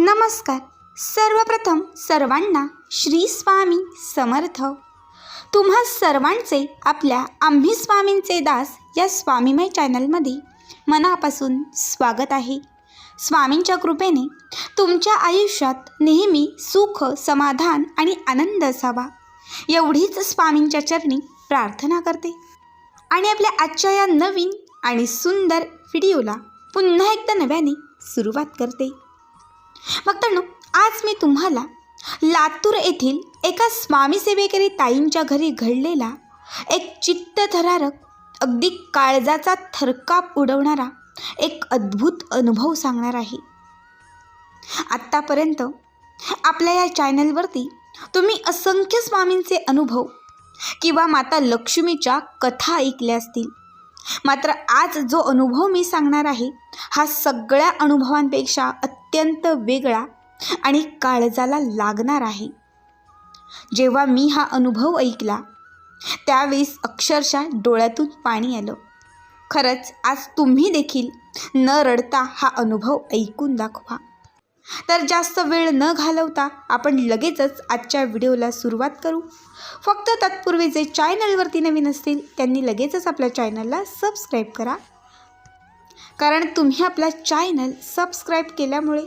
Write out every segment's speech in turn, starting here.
नमस्कार. सर्वप्रथम सर्वांना श्री स्वामी समर्थ. तुम्हा सर्वांचे आपल्या आम्ही स्वामींचे दास या स्वामीमय चॅनलमध्ये मनापासून स्वागत आहे. स्वामींच्या कृपेने तुमच्या आयुष्यात नेहमी सुख, समाधान आणि आनंद असावा एवढीच स्वामींच्या चरणी प्रार्थना करते. आणि आपल्या आजच्या या नवीन आणि सुंदर व्हिडिओला पुन्हा एकदा नव्याने सुरुवात करते. भक्तांनो, आज मी तुम्हाला लातूर येथील एका स्वामी सेवेकरी ताईंच्या घरी घडलेला एक चित्तथरारक, अगदी काळजाचा थरकाप उडवणारा एक अद्भुत अनुभव सांगणार आहे. आत्तापर्यंत आपल्या या चॅनलवरती तुम्ही असंख्य स्वामींचे अनुभव किंवा माता लक्ष्मीच्या कथा ऐकल्या असतील. मात्र आज जो अनुभव मी सांगणार आहे हा सगळ्या अनुभवांपेक्षा अत्यंत वेगळा आणि काळजाला लागणार आहे. जेव्हा मी हा अनुभव ऐकला त्यावेळेस अक्षरशः डोळ्यातून पाणी आलं. खरंच आज तुम्ही देखील न रडता हा अनुभव ऐकून दाखवा. तर जास्त वेळ न घालवता आपण लगेचच आजच्या व्हिडिओला सुरुवात करू. फक्त तत्पूर्वी जे चॅनलवरती नवीन असतील त्यांनी लगेचच आपल्या चॅनलला सबस्क्राईब करा, कारण तुम्ही आपला चॅनल सबस्क्राईब केल्यामुळे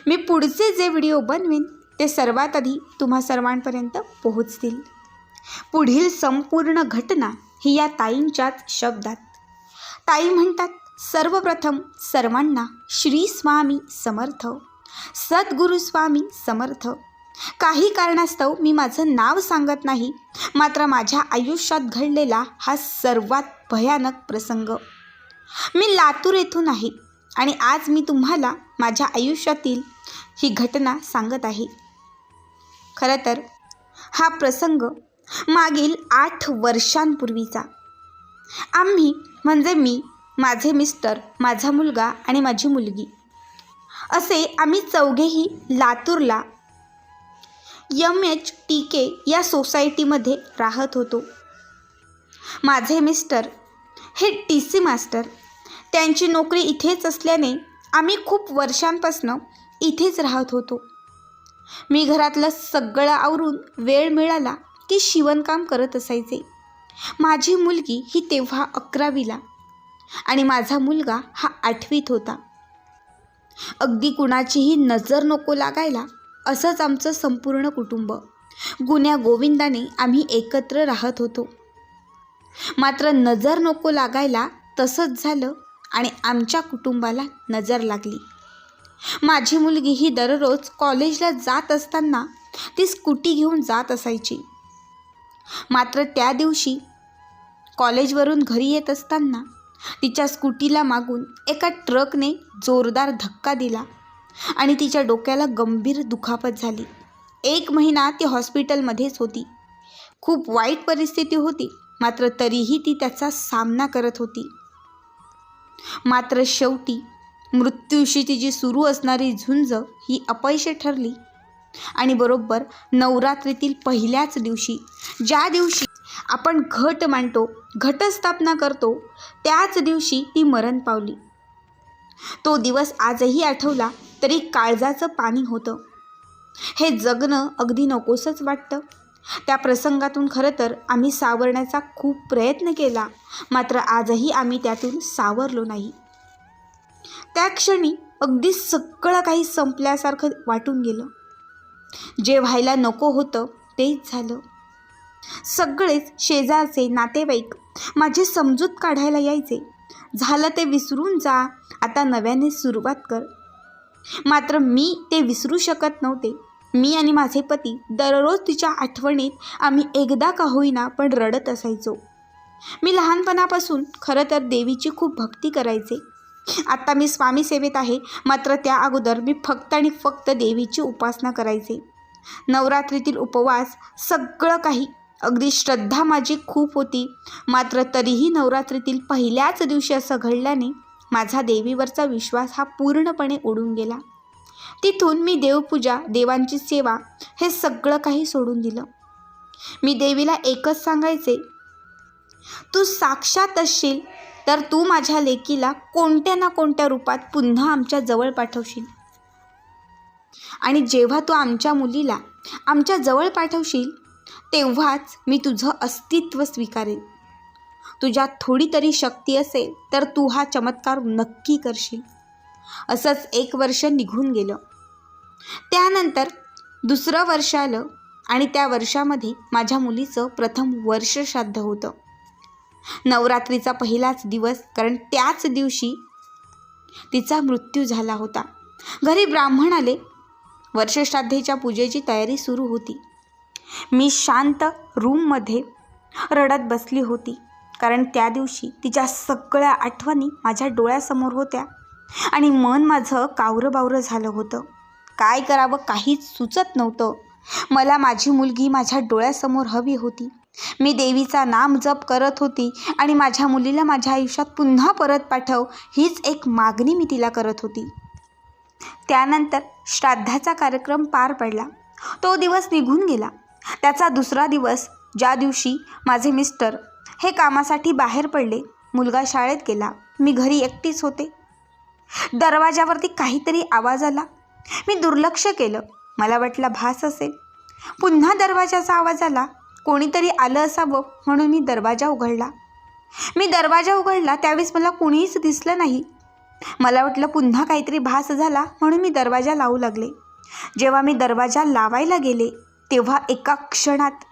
मी पुढचे जे व्हिडिओ बनवीन ते सर्वात आधी तुम्हा सर्वांपर्यंत पोहोचतील. पुढील संपूर्ण घटना ही या ताईंच्याच शब्दात. ताई म्हणतात, सर्वप्रथम सर्वांना श्री स्वामी समर्थ, सद्गुरू स्वामी समर्थ. काही कारणास्तव मी माझं नाव सांगत नाही, मात्र माझ्या आयुष्यात घडलेला हा सर्वात भयानक प्रसंग. मी लातूर येथून आहे आणि आज मी तुम्हाला माझ्या आयुष्यातील ही घटना सांगत आहे. खरं तर हा प्रसंग मागील 8 वर्षांपूर्वीचा. आम्ही म्हणजे मी, माझे मिस्टर, माझा मुलगा आणि माझी मुलगी असे आम्ही चौघेही लातूरला MHTK या सोसायटीमध्ये राहत होतो. माझे मिस्टर हे TC मास्टर. त्यांची नोकरी इथेच असल्याने आम्ही खूप वर्षांपासून इथेच राहत होतो. मी घरातलं सगळं आवरून वेळ मिळाला की शिवणकाम करत असायचे. माझी मुलगी ही तेव्हा 11वीला आणि माझा मुलगा हा 8वीत होता. अगदी कुणाचीही नजर नको लागायला असंच आमचं संपूर्ण कुटुंब गुण्या गोविंदाने आम्ही एकत्र राहत होतो. मात्र नजर नको लागायला तसंच झालं आणि आमच्या कुटुंबाला नजर लागली. माझी मुलगी ही दररोज कॉलेजला जात असताना ती स्कूटी घेऊन जात असायची. मात्र त्या दिवशी कॉलेजवरून घरी येत असताना तिच्या स्कूटीला मागून एका ट्रकने जोरदार धक्का दिला आणि तिच्या डोक्याला गंभीर दुखापत झाली. 1 महिना ती हॉस्पिटलमध्येच होती. खूप वाईट परिस्थिती होती, मात्र तरीही ती त्याचा सामना करत होती. मात्र शेवटी मृत्यूशी तिची सुरू असणारी झुंज ही अपयशी ठरली आणि बरोबर नवरात्रीतील पहिल्याच दिवशी, ज्या दिवशी आपण घट मांडतो, घटस्थापना करतो, त्याच दिवशी ती मरण पावली. तो दिवस आजही आठवला तरी काळजाचं पाणी होतं. हे जगणं अगदी नकोसंच वाटतं. त्या प्रसंगातून खरं तर आम्ही सावरण्याचा खूप प्रयत्न केला, मात्र आजही आम्ही त्यातून सावरलो नाही. त्या क्षणी अगदी सगळं काही संपल्यासारखं वाटून गेलं. जे व्हायला नको होतं तेच झालं. सगळेच शेजारचे नातेवाईक माझी समजूत काढायला यायचे. झालं ते विसरून जा, आता नव्याने सुरुवात कर. मात्र मी ते विसरू शकत नव्हते. मी आणि माझे पती दररोज तिच्या आठवणीत आम्ही एकदा का होईना पण रडत असायचो. मी लहानपणापासून खरं तर देवीची खूप भक्ती करायचे. आता मी स्वामी सेवेत आहे, मात्र त्या अगोदर मी फक्त आणि फक्त देवीची उपासना करायचे. नवरात्रीतील उपवास, सगळं काही. अगदी श्रद्धा माझी खूप होती. मात्र तरीही नवरात्रीतील पहिल्याच दिवशी असं घडल्याने माझा देवीवरचा विश्वास हा पूर्णपणे उडून गेला. तिथून मी देवपूजा, देवांची सेवा हे सगळं काही सोडून दिलं. मी देवीला एकच सांगायचे, तू साक्षात असशील तर तू माझ्या लेकीला कोणत्या ना कोणत्या रूपात पुन्हा आमच्या जवळ पाठवशील. आणि जेव्हा तू आमच्या मुलीला आमच्या जवळ पाठवशील तेव्हाच मी तुझं अस्तित्व स्वीकारेन. तुझ्यात थोडी तरी शक्ती असेल तर तू हा चमत्कार नक्की करशील. असंच 1 वर्ष निघून गेलं. त्यानंतर दुसरं वर्ष आलं आणि त्या वर्षामध्ये माझ्या मुलीचं प्रथम वर्ष श्राद्ध होतं. नवरात्रीचा पहिलाच दिवस, कारण त्याच दिवशी तिचा मृत्यू झाला होता. घरी ब्राह्मण आले. वर्षश्राद्धेच्या पूजेची तयारी सुरू होती. मी शांत रूममध्ये रडत बसली होती, कारण त्या दिवशी तिच्या सगळ्या आठवणी माझ्या डोळ्यासमोर होत्या आणि मन माझं कावरंबावरं झालं होतं. काय करावं काहीच सुचत नव्हतं. मला माझी मुलगी माझ्या डोळ्यासमोर हवी होती. मी देवीचा नाम जप करत होती आणि माझ्या मुलीला माझ्या आयुष्यात पुन्हा परत पाठव, हीच एक मागणी मी तिला करत होती. त्यानंतर श्राद्धाचा कार्यक्रम पार पडला. तो दिवस निघून गेला. त्याचा दुसरा दिवस, ज्या दिवशी माझे मिस्टर हे कामासाठी बाहेर पडले, मुलगा शाळेत गेला, मी घरी एकटीच होते. दरवाजावरती काहीतरी आवाज आला. मी दुर्लक्ष केलं. मला वाटलं भास असेल. पुन्हा दरवाजाचा आवाज आला. कोणीतरी आलं असावं म्हणून मी दरवाजा उघडला. त्यावेळेस मला कोणीच दिसलं नाही. मला वाटलं पुन्हा काहीतरी भास झाला म्हणून मी दरवाजा लावू लागले. जेव्हा मी दरवाजा लावायला गेले तेव्हा एका क्षणात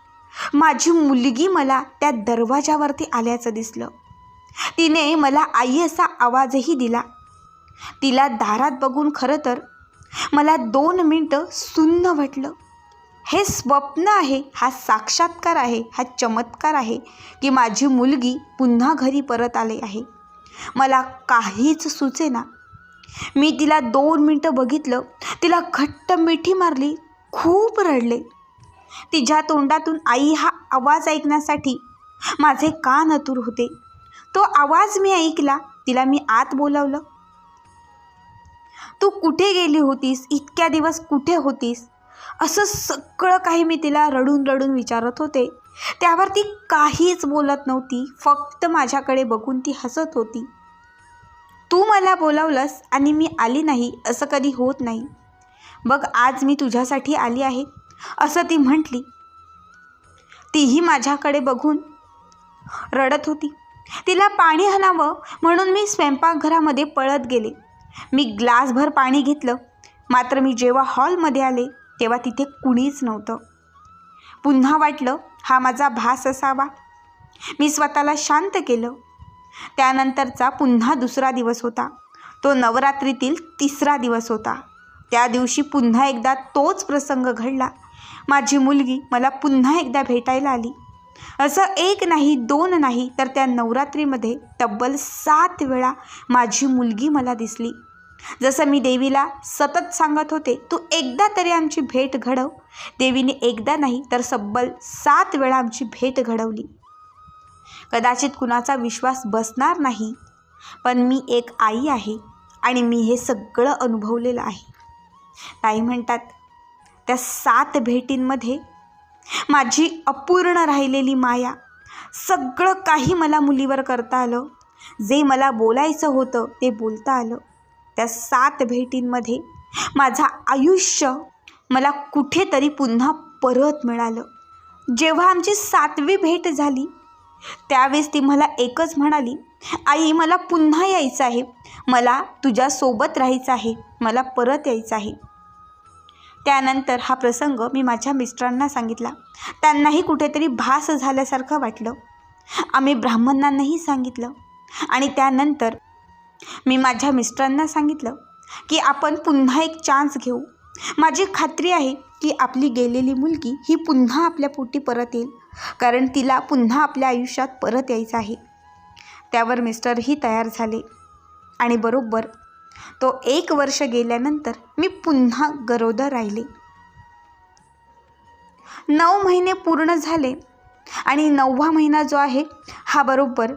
माझी मुलगी मला त्या दरवाजावरती आल्याचं दिसलं. तिने मला आई असा आवाजही दिला. तिला दारात बघून खरं तर मला 2 मिनटं सुन्न वाटलं. हे स्वप्न आहे, हा साक्षात्कार आहे, हा चमत्कार आहे की माझी मुलगी पुन्हा घरी परत आली आहे. मला काहीच सुचेना. मी तिला 2 मिनटं बघितलं. तिला घट्ट मिठी मारली. खूप रडले. तिच्या तोंडातून आई हा आवाज ऐकण्यासाठी माझे कान आतुर होते. तो आवाज मी ऐकला. तिला मी आत बोलावलं. तू कुठे गेली होतीस? इतक्या दिवस कुठे होतीस? असं सगळं काही मी तिला रडून रडून विचारत होते. त्यावर ती काहीच बोलत नव्हती. फक्त माझ्याकडे बघून ती हसत होती. तू मला बोलावलंस आणि मी आली नाही असं कधी होत नाही. बघ आज मी तुझ्यासाठी आली आहे असं ती म्हटली. तीही माझ्याकडे बघून रडत होती. तिला पाणी हणावं म्हणून मी स्वयंपाकघरामध्ये पळत गेले. मी ग्लासभर पाणी घेतलं. मात्र मी जेव्हा हॉलमध्ये आले तेव्हा तिथे कुणीच नव्हतं. पुन्हा वाटलं हा माझा भास असावा. मी स्वतःला शांत केलं. त्यानंतरचा पुन्हा दुसरा दिवस होता. तो नवरात्रीतील 3रा दिवस होता. त्या दिवशी पुन्हा एकदा तोच प्रसंग घडला. माझी मुलगी मला पुन्हा एकदा भेटायला आली. असं 1 नाही 2 नाही तर त्या नवरात्रीमध्ये तब्बल 7 वेळा माझी मुलगी मला दिसली. जसं मी देवीला सतत सांगत होते, तू एकदा तरी आमची भेट घडव. देवीने एकदा नाही तर तब्बल 7 वेळा आमची भेट घडवली. कदाचित कुणाचा विश्वास बसणार नाही, पण मी एक आई आहे आणि मी हे सगळं अनुभवलेलं आहे. ताई म्हणतात त्या 7 भेटींमध्ये माझी अपूर्ण राहिलेली माया, सगळं काही मला मुलीवर करता आलं. जे मला बोलायचं होतं ते बोलता आलं. त्या 7 भेटींमध्ये माझं आयुष्य मला कुठेतरी पुन्हा परत मिळालं. जेव्हा आमची 7वी भेट झाली त्यावेळेस ती मला एकच म्हणाली, आई मला पुन्हा यायचं आहे, मला तुझ्यासोबत राहायचं आहे, मला परत यायचं आहे. त्यानंतर हा प्रसंग मी माझ्या मिस्टरांना सांगितला. त्यांनाही कुठेतरी भास झाल्यासारखं वाटलं. आम्ही ब्राह्मणांनाही सांगितलं आणि त्यानंतर मी माझ्या मिस्टरांना सांगितलं की आपण पुन्हा एक चान्स घेऊ. माझी खात्री आहे की आपली गेलेली मुलगी ही पुन्हा आपल्या पोटी परत येईल, कारण तिला पुन्हा आपल्या आयुष्यात परत यायचं आहे. त्यावर मिस्टरही तयार झाले आणि बरोबर तो 1 वर्ष गेल्यानंतर मी पुन्हा गरोदर राहिले. 9 महिने पूर्ण झाले आणि 9वा महिना जो आहे हा बरोबर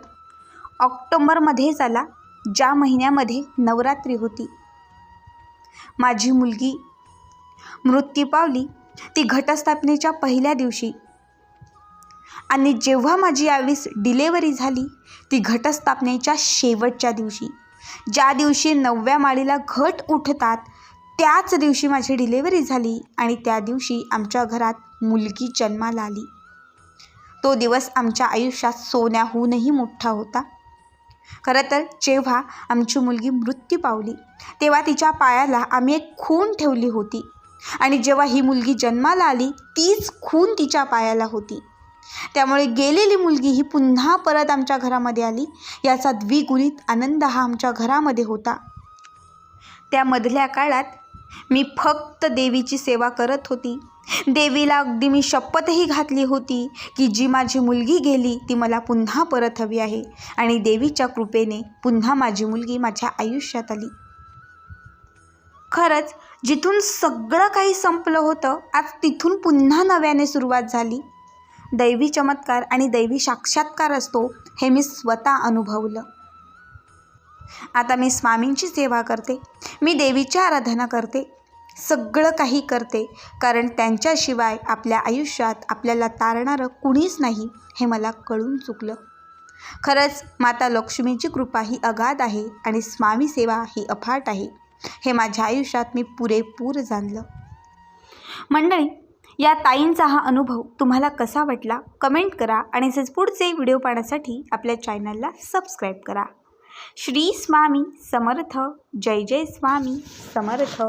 ऑक्टोबरमध्येच आला, ज्या महिन्यामध्ये नवरात्री होती. माझी मुलगी मृत्यू पावली ती घटस्थापनेच्या पहिल्या दिवशी, आणि जेव्हा माझी यावेळेस डिलेवरी झाली ती घटस्थापनेच्या शेवटच्या दिवशी. ज्या दिवशी 9व्या माळीला घट उठतात त्याच दिवशी माझी डिलिव्हरी झाली आणि त्या दिवशी आमच्या घरात मुलगी जन्माला आली. तो दिवस आमच्या आयुष्यात सोन्याहूनही मोठा होता. खरं तर जेव्हा आमची मुलगी मृत्यू पावली तेव्हा तिच्या पायाला आम्ही एक खूण ठेवली होती आणि जेव्हा ही मुलगी जन्माला आली तीच खूण तिच्या पायाला होती. त्यामुळे गेलेली मुलगी ही पुन्हा परत आमच्या घरामध्ये आली याचा द्विगुणित आनंद हा आमच्या घरामध्ये होता. त्या मधल्या काळात मी फक्त देवीची सेवा करत होती. देवीला अगदी मी शपथही घातली होती की जी माझी मुलगी गेली ती मला पुन्हा परत हवी आहे आणि देवीच्या कृपेने पुन्हा माझी मुलगी माझ्या आयुष्यात आली. खरंच जिथून सगळं काही संपलं होतं आज तिथून पुन्हा नव्याने सुरुवात झाली. दैवी चमत्कार आणि दैवी साक्षात्कार असतो हे मी स्वतः अनुभवलं. आता मी स्वामींची सेवा करते, मी देवीची आराधना करते, सगळं काही करते कारण त्यांच्याशिवाय आपल्या आयुष्यात आपल्याला तारणारं कुणीच नाही हे मला कळून चुकलं. खरंच माता लक्ष्मीची कृपा ही अगाध आहे आणि स्वामी सेवा ही अफाट आहे हे माझ्या आयुष्यात मी पुरेपूर जाणलं. मंडळी, या ताईंचा हा अनुभव तुम्हाला कसा वाटला कमेंट करा आणि असेच पुढचे व्हिडिओ पाहण्यासाठी आपल्या चॅनलला सबस्क्राईब करा. श्री स्वामी समर्थ. जय जय स्वामी समर्थ.